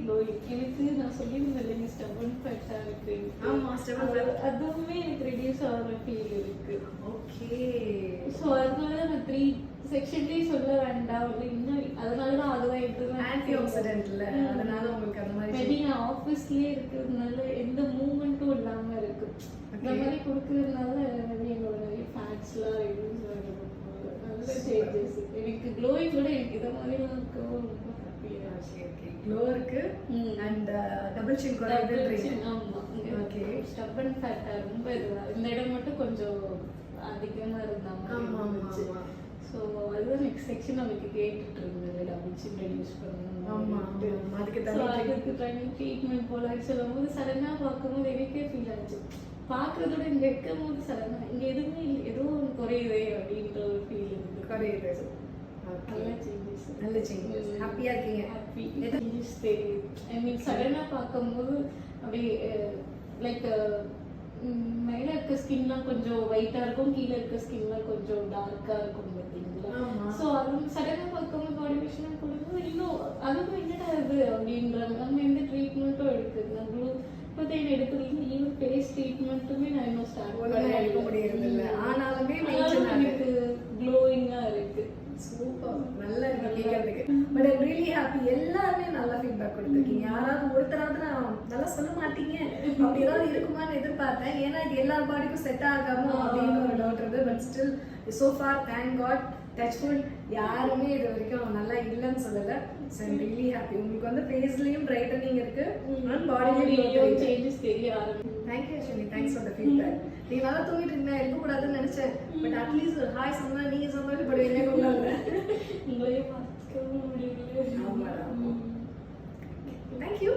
Glowing. எனக்கு நான் சொல்லியிருந்தேன் ஸ்டபன் ஃபேட்டா இருக்கு. ஆமா, stubborn fat. அதுவுமே எனக்கு ரெடியூஸ் ஆகிற ஃபீல் இருக்கு. ஓகே. ஸோ அதனால தான் நான் 3 செக்ஷன்லேயே சொல்ல வேண்டாம் இன்னும். அதனால தான் அதுதான் எடுத்துதான் ஆன்டி ஆக்சிடென்ட்ல, அதனால உங்களுக்கு அந்த மாதிரி மேபி நான் ஆஃபீஸ்லேயே இருக்கிறதுனால எந்த மூவ்மெண்ட்டும் இல்லாமல் இருக்கு. இந்த மாதிரி கொடுக்கறதுனால என்னோட நிறைய ஃபேட்ஸ்லாம் ரெடியூஸ் ஆகிடும். நல்ல சேஞ்சஸ். எனக்கு க்ளோயிங் கூட எனக்கு இதை மாதிரிலாம் இருக்கவும் ரொம்ப ஹாப்பியாக. ஓகே. க்ளோ இருக்கு அண்ட் டபுள் சின் குறையுதுன்றீங்க. ஆமா. ஓகே. ஸ்டப்பன் ஃபேட்டா ரொம்ப இதுவா இந்த இடம் மட்டும் கொஞ்சம் அதிகமா இருந்தா ஆமா மாதிரி ஆமா இருந்துச்சு. ஸோ அதுதான் நெக்ஸ்ட் செக்ஷன் நமக்கு கேட்டுட்டு இருந்தது டபுள் சின் ரெடியூஸ் பண்ணணும். ஆமா அதுக்கு தனி ட்ரீட்மெண்ட் போல சொல்லும்போது சடனா பார்க்கும்போது எனக்கே ஃபீல் ஆச்சு. பார்க்கறதோட இங்க இருக்கும் போது சடனா இங்க எதுவுமே ஏதோ ஒன்று குறையுதே அப்படின்ற ஒரு ஃபீல் இருக்கு. குறையுது. நல்ல சேஞ்சஸ். நல்ல சேஞ்சஸ். ஹாப்பியா இருக்கீங்க? ஹாப்பி. சேஞ்சஸ் தெரியுது. ஐ மீன் சடனா பார்க்கும்போது அப்படியே லைக் மேல இருக்க ஸ்கின்லாம் கொஞ்சம் ஒயிட்டா இருக்கும், கீழே இருக்க ஸ்கின்லாம் கொஞ்சம் டார்க்கா இருக்கும் பார்த்தீங்களா? ஸோ அது சடனா பார்க்கும்போது பாடி வாஷ்லாம் கொடுக்கும்போது இன்னும் அதுவும் என்னடா இது அப்படின்றாங்க. நம்ம எந்த ட்ரீட்மெண்ட்டும் எடுக்குது நான் குளுக்கோதைன் எடுக்கிறீங்க. ஈவன் ஃபேஸ் ட்ரீட்மெண்ட்டுமே நான் இன்னும் ஸ்டார்ட் பண்ண எடுக்க முடியறது இல்லை. ஆனாலுமே எனக்கு க்ளோயிங்கா இருக்கு. சூப்பர். நல்லா இருக்கு கேட்கறதுக்கு. But I'm really happy. எல்லாருமே நல்ல ஃபீட்பேக் கொடுத்துருக்கீங்க. யாராவது ஒருத்தராவது நான் நல்லா சொல்ல மாட்டீங்க அப்படி ஏதாவது இருக்குமான்னு எதிர்பார்த்தேன். ஏன்னா இது எல்லா பாடிக்கும் செட் ஆகாமோ அப்படின்னு ஒரு டவுட் இருக்கு. But still so far thank God touchwood யாருமே இது வரைக்கும் நல்லா இல்லைன்னு சொல்லலை. So I'm really happy. உங்களுக்கு வந்து ஃபேஸ்லயும் பிரைட்டனிங் இருக்கு அண்ட் பாடிலையும் சேஞ்சஸ் தெரிய ஆரம்பிச்சு. Thank you Ashwini. Thanks for the feedback. நீ நல்லா தூங்கிட்டு இருந்தேன் இருக்கக்கூடாதுன்னு நினைச்சேன். பட் அட்லீஸ்ட் ஒரு ஹாய் சொன்னா நீங்க சொன்ன மாதிரி பட் என்ன கொண்டாங்க உங்களையும் பார்த்துக்கவும் முடியல. ஆமாம். தேங்க்யூ.